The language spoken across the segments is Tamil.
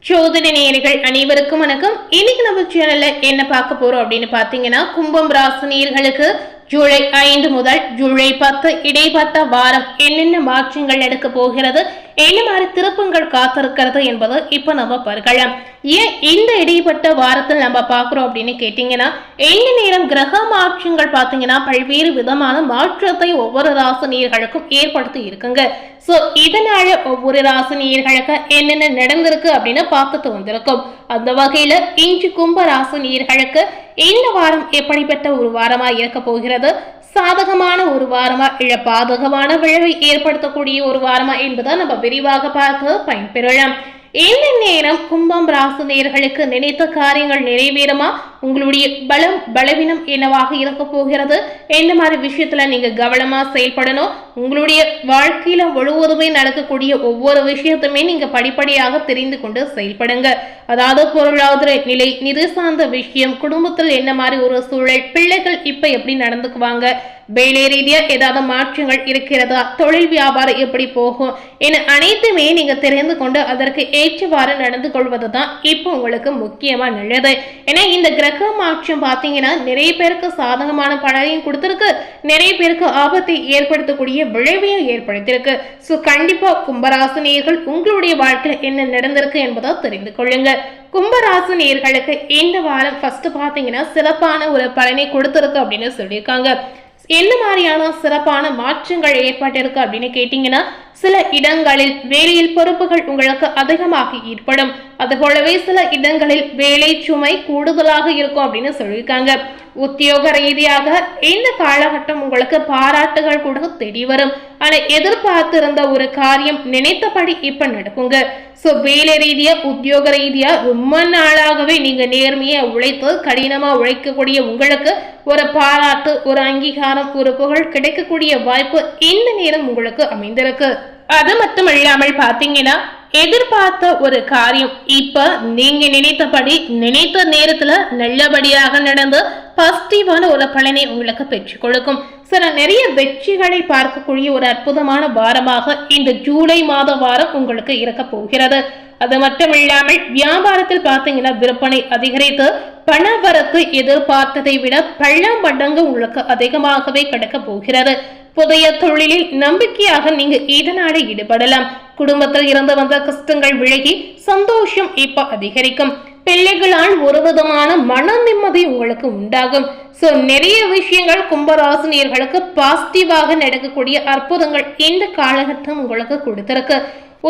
சோதனை நேயர்கள் அனைவருக்கும் வணக்கம். இன்னைக்கு நம்ம சேனல்ல என்ன பார்க்க போறோம் அப்படின்னு பாத்தீங்கன்னா, கும்பம் ராசி நேயர்களுக்கு ஜூலை 5 முதல் ஜூலை 10 இடைப்பட்ட வாரம் என்னென்ன மாற்றங்கள் நடக்க போகிறது, என்ன மாதிரி திருப்பங்கள் காத்திருக்கிறது என்பது இப்ப நம்ம பார்க்கலாம். ஏன் இந்த இடைப்பட்ட வாரத்தில் நம்ம பார்க்கிறோம் அப்படின்னு கேட்டீங்கன்னா, இந்த நேரம் கிரக மாற்றங்கள் பாத்தீங்கன்னா பல்வேறு விதமான மாற்றத்தை ஒவ்வொரு ராசினியர்களுக்கும் ஏற்படுத்தி இருக்குங்க. சோ இதனால ஒவ்வொரு ராசினியர்களுக்கு என்னென்ன நடந்திருக்கு அப்படின்னு பார்த்துட்டு வந்திருக்கும். அந்த வகையில இன்று கும்ப ராசினியர்களுக்கு இந்த வாரம் எப்படிப்பட்ட ஒரு வாரமா இருக்க போகிறது, சாதகமான ஒரு வாரமா இல்ல பாதகமான விளைவை ஏற்படுத்தக்கூடிய ஒரு வாரமா என்பதை நம்ம விரிவாக பார்த்து பயன்பெறலாம். இந்த நேரம் கும்பம் ராசி நேயர்களுக்கு நினைத்த காரியங்கள் நிறைவேறுமா, உங்களுடைய பலம் பலவீனம் என்னவாக இருக்க போகிறது, என்ன மாதிரி விஷயத்துல நீங்க கவனமா செயல்படணும், உங்களுடைய வாழ்க்கையில முழுவதுமே நடக்கக்கூடிய ஒவ்வொரு விஷயத்தையுமே நீங்க படிப்படியாக தெரிந்து கொண்டு செயல்படுங்க. அதாவது பொருளாதார நிலை, நிதி சார்ந்த விஷயம், குடும்பத்தில் என்ன மாதிரி ஒரு சூழல், பிள்ளைகள் இப்ப எப்படி நடந்துக்குவாங்க, வேலை ரீதியா ஏதாவது மாற்றங்கள் இருக்கிறதா, தொழில் வியாபாரம் எப்படி போகும் என அனைத்துமே நீங்க தெரிந்து கொண்டு அதற்கு ஏற்றவாறு நடந்து கொள்வதுதான் இப்போ உங்களுக்கு முக்கியமா நல்லது. ஏன்னா இந்த கிரக மாற்றம் பாத்தீங்கன்னா நிறைய பேருக்கு சாதகமான பலனையும் கொடுத்திருக்கு, நிறைய பேருக்கு ஆபத்தை ஏற்படுத்தக்கூடிய விளைவையும் ஏற்படுத்தியிருக்கு. சோ கண்டிப்பா கும்பராசினியர்கள் உங்களுடைய வாழ்க்கையில் என்ன நடந்திருக்கு என்பதை தெரிந்து கொள்ளுங்க. கும்பராசி நேயர்களுக்கு இந்த வாரம் ஃபர்ஸ்ட் பாத்தீங்கன்னா சிறப்பான ஒரு பலனை கொடுத்திருக்கு அப்படின்னு சொல்லியிருக்காங்க. என்ன மாதிரியான சிறப்பான மாற்றங்கள் ஏற்பட்டிருக்கு அப்படின்னு கேட்டீங்கன்னா, சில இடங்களில் வேலையில் பொறுப்புகள் உங்களுக்கு அதிகமாக ஏற்படும், அது போலவே சில இடங்களில் வேலை சுமை கூடுதலாக இருக்கும் அப்படின்னு சொல்லியிருக்காங்க. உத்தியோக ரீதியாக இந்த காலகட்டம் உங்களுக்கு பாராட்டுகள் கூட தேடி வரும். ஆனா எதிர்பார்த்திருந்த ஒரு காரியம் நினைத்தபடி இப்ப நடக்குங்க. சோ வேலை ரீதியா உத்தியோக ரீதியா ரொம்ப நாளாகவே நீங்க நேர்மையா உழைத்து கடினமா உழைக்கக்கூடிய உங்களுக்கு ஒரு பாராட்டு, ஒரு அங்கீகாரம், ஒரு புகழ் கிடைக்கக்கூடிய வாய்ப்பு இந்த நேரம் உங்களுக்கு அமைந்திருக்கு. அது மட்டும் இல்லாமல் பாத்தீங்கன்னா, எதிர்பார்த்த ஒரு காரியம் இப்ப நீங்க நினைத்தபடி நினைத்த நேரத்துல நல்லபடியாக நடந்து பாசிட்டிவான ஒரு பலனை உங்களுக்கு பெற்றுக் கொடுக்கும். சில நிறைய வெற்றிகளை பார்க்கக்கூடிய ஒரு அற்புதமான வாரமாக இந்த ஜூலை மாத வாரம் உங்களுக்கு இருக்க போகிறது. அது மட்டும் இல்லாமல் வியாபாரத்தில் பாத்தீங்கன்னா விற்பனை அதிகரித்து பணவரத்து எதிர்பார்த்ததை விட பல மடங்கு உங்களுக்கு அதிகமாகவே கிடைக்க போகிறது. புதிய தொழிலில் நம்பிக்கையாக நீங்க இதனால ஈடுபடலாம். குடும்பத்தில் இருந்து வந்த கஷ்டங்கள் விலகி சந்தோஷம் இப்ப அதிகரிக்கும். பிள்ளைகளால் ஒரு விதமான மன நிம்மதி உங்களுக்கு உண்டாகும். சோ நிறைய விஷயங்கள் கும்பராசினியர்களுக்கு பாசிட்டிவாக நடக்கக்கூடிய அற்புதங்கள் இந்த காலகட்டம் உங்களுக்கு கொடுத்திருக்கு.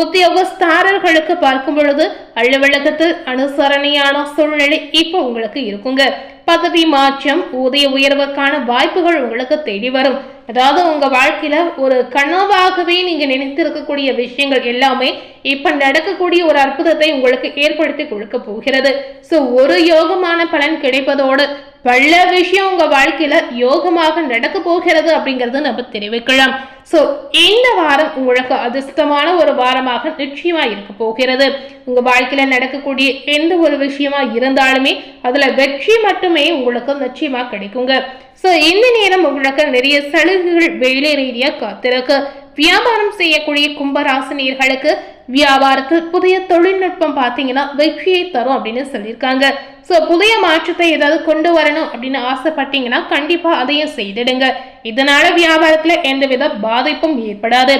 உத்தியோகஸ்தாரர்களுக்கு பார்க்கும் பொழுது அலுவலகத்தில் அனுசரணையான சூழ்நிலை இப்ப உங்களுக்கு இருக்குங்க. பதவி மாற்றம், ஊதிய உயர்வுக்கான வாய்ப்புகள் உங்களுக்கு தேடி வரும். அதாவது உங்க வாழ்க்கையில ஒரு கனவாகவே நீங்க நினைத்திருக்கக்கூடிய விஷயங்கள் எல்லாமே இப்ப நடக்கக்கூடிய ஒரு அற்புதத்தை உங்களுக்கு ஏற்படுத்தி கொடுக்க போகிறது. சோ ஒரு யோகமான பலன் கிடைப்பதோடு பல விஷயம் உங்க வாழ்க்கையில யோகமாக நடக்க போகிறது அப்படிங்கறது நம்ம தெரிவிக்கலாம். சோ இந்த வாரம் உங்களுக்கு அதிர்ஷ்டமான ஒரு வாரமாக நிச்சயமா இருக்க போகிறது. உங்க வாழ்க்கையில நடக்கக்கூடிய எந்த ஒரு விஷயமா இருந்தாலுமே அதுல வெற்றி மட்டுமே உங்களுக்கு நிச்சயமா கிடைக்குங்க. சோ இந்த நேரம் உங்களுக்கு நிறைய சலுகைகள் வேலை ரீதியா காத்திருக்கு. வியாபாரம் செய்யக்கூடிய கும்பராசினியர்களுக்கு வியாபாரத்தில் புதிய தொழில்நுட்பம் பாத்தீங்கன்னா வெற்றியை தரும் அப்படின்னு சொல்லியிருக்காங்க. சோ புதிய மாற்றத்தை ஏதாவது கொண்டு வரணும் அப்படின்னு ஆசைப்பட்டீங்கன்னா கண்டிப்பா அதையும் செய்திடுங்க. இதனால வியாபாரத்துல எந்தவித பாதிப்பும் ஏற்படாது.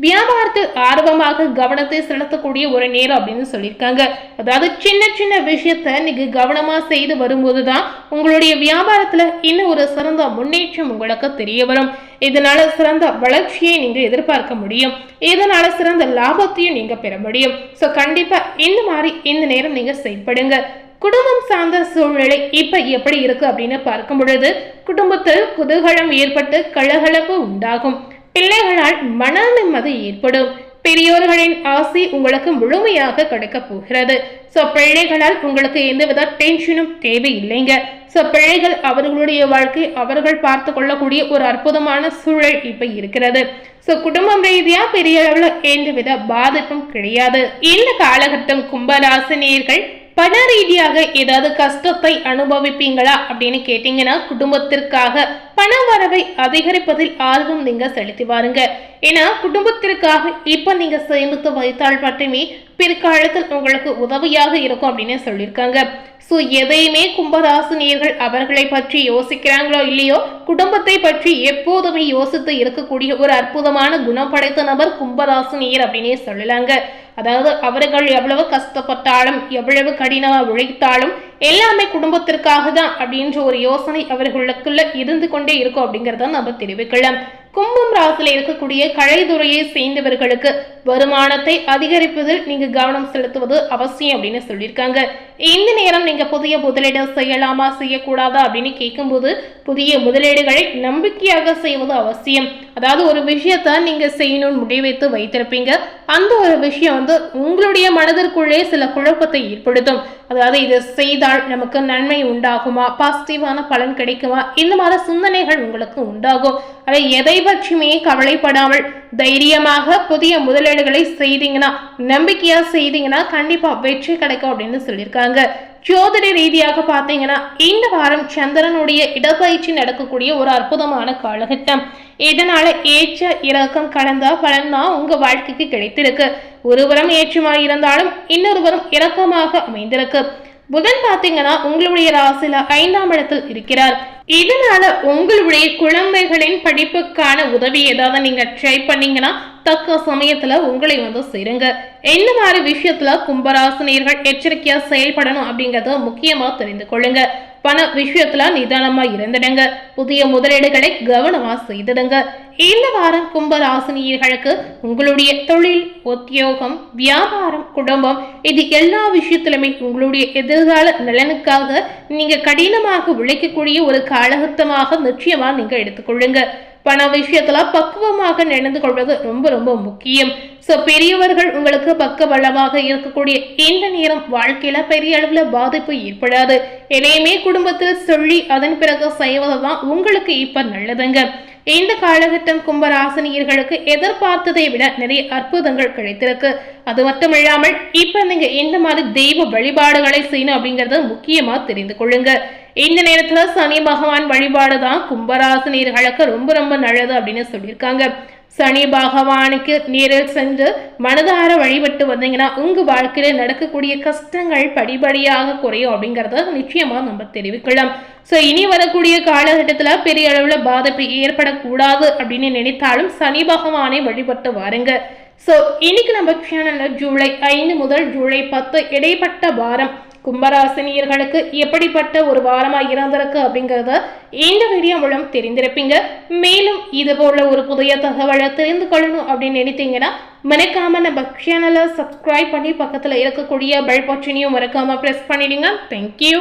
வியாபாரத்தில் ஆர்வமாக கவனத்தை செலுத்தக்கூடிய ஒரு நேரம் அப்படின்னு சொல்லியிருக்காங்க. அதாவது சின்ன சின்ன விஷயத்த நீங்க கவனமா செய்து வரும்போதுதான் உங்களுடைய வியாபாரத்துல இன்னும் ஒரு சிறந்த முன்னேற்றம் உங்களுக்கு தெரிய வரும். இதனால சிறந்த வளர்ச்சியை நீங்க எதிர்பார்க்க முடியும். இதனால சிறந்த லாபத்தையும் நீங்க பெற முடியும். சோ கண்டிப்பா இந்த மாதிரி இந்த நேரம் நீங்க செயல்படுங்க. குடும்பம் சார்ந்த சூழ்நிலை இப்ப எப்படி இருக்கு அப்படின்னு பார்க்கும் பொழுது குடும்பத்தில் குதூகலம் ஏற்பட்டு கலகலப்பு உண்டாகும். பிள்ளைகளால் மன நிம்மதி ஏற்படும். பெரியோர்களின் ஆசை உங்களுக்கு முழுமையாக கிடைக்க போகிறது. சோ பிள்ளைகளால் உங்களுக்கு எந்தவித டென்ஷனும் தேவையில்லைங்க. சோ பிள்ளைகள் அவர்களுடைய வாழ்க்கை அவர்கள் பார்த்து கொள்ளக்கூடிய ஒரு அற்புதமான சூழல் இப்ப இருக்கிறது. சோ குடும்பம் ரீதியா பெரிய அளவுல எந்தவித பாதிப்பும் கிடையாது. இந்த காலகட்டம் கும்பராசினியர்கள் பண ரீதியாக ஏதாவது கஷ்டத்தை அனுபவிப்பீங்களா அப்படின்னு கேட்டீங்கன்னா குடும்பத்திற்காக பண வரவை அதிகரிப்பதில் ஆர்வம் நீங்க செலுத்தி பாருங்க. ஏன்னா குடும்பத்திற்காக இப்ப நீங்க சேமித்து வைத்தால் மட்டுமே பிற்காலத்தில் உங்களுக்கு உதவியாக இருக்கும் அப்படின்னு சொல்லியிருக்காங்க. ஸோ எதையுமே கும்பராசினியர்கள் அவர்களை பற்றி யோசிக்கிறாங்களோ இல்லையோ, குடும்பத்தை பற்றி எப்போதுமே யோசித்து இருக்கக்கூடிய ஒரு அற்புதமான குணம் படைத்த நபர் கும்பராசினியர் அப்படின்னே சொல்லலாங்க. அதாவது அவர்கள் எவ்வளவு கஷ்டப்பட்டாலும் எவ்வளவு கடினமா உழைத்தாலும் எல்லாமே குடும்பத்திற்காக தான் அப்படின்ற ஒரு யோசனை அவர்களுக்குள்ள இருந்து கொண்டே இருக்கும் அப்படிங்கிறத நம்ம தெரிவிக்கலாம். கும்பம் ராசியில இருக்கக்கூடிய கலைத்துறையை சேர்ந்தவர்களுக்கு வருமானத்தை அதிகரிப்பதில் நீங்க கவனம் செலுத்துவது அவசியம் அப்படின்னு சொல்லியிருக்காங்க. இந்த நேரம் நீங்க புதிய முதலீடு செய்யலாமா செய்யக்கூடாதா அப்படின்னு கேட்கும்போது புதிய முதலீடுகளை நம்பிக்கையாக செய்வது அவசியம். அதாவது ஒரு விஷயத்த நீங்க செய்யணும்னு முடிவைத்து வைத்திருப்பீங்க, அந்த ஒரு விஷயம் உங்களுடைய மனதிற்குள்ளே சில குழப்பத்தை ஏற்படுத்தும். அதாவது இதை செய்தால் நமக்கு நன்மை உண்டாகுமா, பாசிட்டிவான பலன் கிடைக்குமா, இந்த மாதிரி சிந்தனைகள் உங்களுக்கு உண்டாகும். அதை எதை பற்றியுமே கவலைப்படாமல் தைரியமாக புதிய முதலீடுகளை செய்தீங்கன்னா, நம்பிக்கையா செய்தீங்கன்னா கண்டிப்பா வெற்றி கிடைக்கும் அப்படின்னு சொல்லியிருக்காங்க. ஜோதிட ரீதியாக பார்த்தீங்கன்னா இந்த வாரம் சந்திரனுடைய இடப்பயிற்சி நடக்கக்கூடிய ஒரு அற்புதமான காலகட்டம். இதனால ஏற்ற இறக்கம் கலந்த பலன் தான் உங்க வாழ்க்கைக்கு கிடைத்திருக்கு. ஒருவரும் ஏற்றமாக இருந்தாலும் இன்னொருவரும் இறக்கமாக அமைந்திருக்கு. புதன் பார்த்தீங்கன்னா உங்களுடைய ராசியில 5ஆம் இடத்தில் இருக்கிறார். இதனால உங்களுடைய குழந்தைகளின் படிப்புக்கான உதவி ஏதாவது நீங்க ட்ரை பண்ணீங்கன்னா தக்க சமயத்துல உங்களை சேருங்க. என்ன மாதிரி விஷயத்துல கும்பராசினியர்கள் எச்சரிக்கையா செயல்படணும் அப்படிங்கறத முக்கியமா தெரிந்து கொள்ளுங்க. பண விஷயத்துல நிதானமா இருந்துடுங்க. புதிய முதலீடுகளை கவனமா செய்திடுங்க. இந்த வாரம் கும்பராசினியர்களுக்கு உங்களுடைய தொழில், உத்தியோகம், வியாபாரம், குடும்பம் இது எல்லா விஷயத்திலுமே உங்களுடைய எதிர்கால நலனுக்காக நீங்க கடினமாக உழைக்கக்கூடிய ஒரு காலகட்டமாக நிச்சயமா நீங்க எடுத்துக்கொள்ளுங்க. பண விஷயத்துல பக்குவமாக நடந்து கொள்வது ரொம்ப ரொம்ப முக்கியம். சோ பெரியவர்கள் உங்களுக்கு பக்க பலமாக இருக்கக்கூடிய இந்த நேரம் வாழ்க்கையில பெரிய அளவுல பாதிப்பு ஏற்படாது. எதையுமே குடும்பத்தில் சொல்லி அதன் பிறகு செய்வதுதான் உங்களுக்கு இப்ப நல்லதுங்க. இந்த காலகட்டம் கும்பராசினியர்களுக்கு எதிர்பார்த்ததை விட நிறைய அற்புதங்கள் கிடைத்திருக்கு. அது மட்டும் இல்லாமல் இப்ப நீங்க எந்த மாதிரி தெய்வ வழிபாடுகளை செய்யணும் அப்படிங்கறத முக்கியமா தெரிந்து கொள்ளுங்க. இந்த நேரத்துல சனி பகவான் வழிபாடுதான் கும்பராசினியர்களுக்கு ரொம்ப ரொம்ப நல்லது அப்படின்னு சொல்லியிருக்காங்க. சனி பகவானுக்கு நேரில் சென்று மனதார வழிபட்டு வந்தீங்கன்னா உங்க வாழ்க்கையில நடக்கக்கூடிய கஷ்டங்கள் படிப்படியாக குறையும் அப்படிங்கறத நிச்சயமா நம்ம தெரிவிக்கலாம். சோ இனி வரக்கூடிய காலகட்டத்துல பெரிய அளவுல பாதிப்பு ஏற்படக்கூடாது அப்படின்னு நினைத்தாலும் சனி பகவானை வழிபட்டு வாருங்க. சோ இன்னைக்கு நம்ம சேனல்ல ஜூலை 5 முதல் ஜூலை 10 இடைப்பட்ட வாரம் கும்பராசினியர்களுக்கு எப்படிப்பட்ட ஒரு வாரமா இருந்திருக்கு அப்படிங்கறத இந்த வீடியோ மூலம் தெரிந்திருப்பீங்க. மேலும் இது போல ஒரு புதிய தகவலை தெரிந்து கொள்ளணும் அப்படின்னு நினைத்தீங்கன்னா மறக்காம நம்ம சேனலை சப்ஸ்கிரைப் பண்ணி பக்கத்துல இருக்கக்கூடிய பெல் பட்டனையும் மறக்காம பிரஸ் பண்ணிடுங்க. தேங்க்யூ.